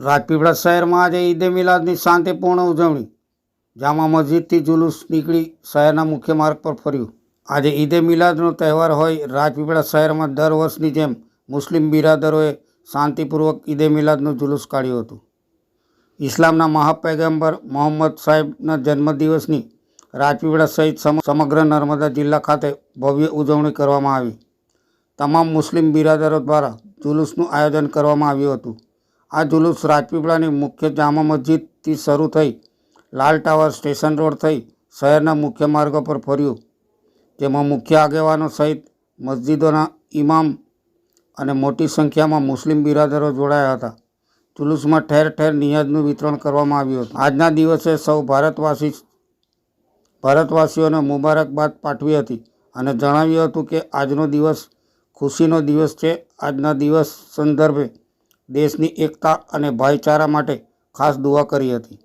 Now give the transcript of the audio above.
રાજપીપળા શહેરમાં આજે ઈદે મિલાદની શાંતિપૂર્ણ ઉજવણી। જામા મસ્જિદથી જુલુસ નીકળી શહેરના મુખ્ય માર્ગ પર ફર્યું। આજે ઈદે મિલાદનો તહેવાર હોય રાજપીપળા શહેરમાં દર વર્ષની જેમ મુસ્લિમ બિરાદરોએ શાંતિપૂર્વક ઈદે મિલાદનું જુલુસ કાઢ્યું હતું। ઇસ્લામના મહાપૈગંબર મોહમ્મદ સાહેબના જન્મદિવસની રાજપીપળા સહિત સમગ્ર નર્મદા જિલ્લા ખાતે ભવ્ય ઉજવણી કરવામાં આવી। તમામ મુસ્લિમ બિરાદરો દ્વારા જુલુસનું આયોજન કરવામાં આવ્યું હતું। આ જુલુસ રાજપીપળાની મુખ્ય જામા મસ્જિદથી શરૂ થઈ લાલ ટાવર સ્ટેશન રોડ થઈ શહેરના મુખ્ય માર્ગો પર ફર્યું, જેમાં મુખ્ય આગેવાનો સહિત મસ્જિદોના ઇમામ અને મોટી સંખ્યામાં મુસ્લિમ બિરાદરો જોડાયા હતા। જુલુસમાં ઠેર ઠેર નિયાઝનું વિતરણ કરવામાં આવ્યું હતું। આજના દિવસે સૌ ભારતવાસીઓને મુબારકબાદ પાઠવી હતી અને જણાવ્યું હતું કે આજનો દિવસ ખુશીનો દિવસ છે। આજના દિવસ સંદર્ભે દેશની એકતા અને ભાઈચારા માટે ખાસ દુઆ કરી હતી।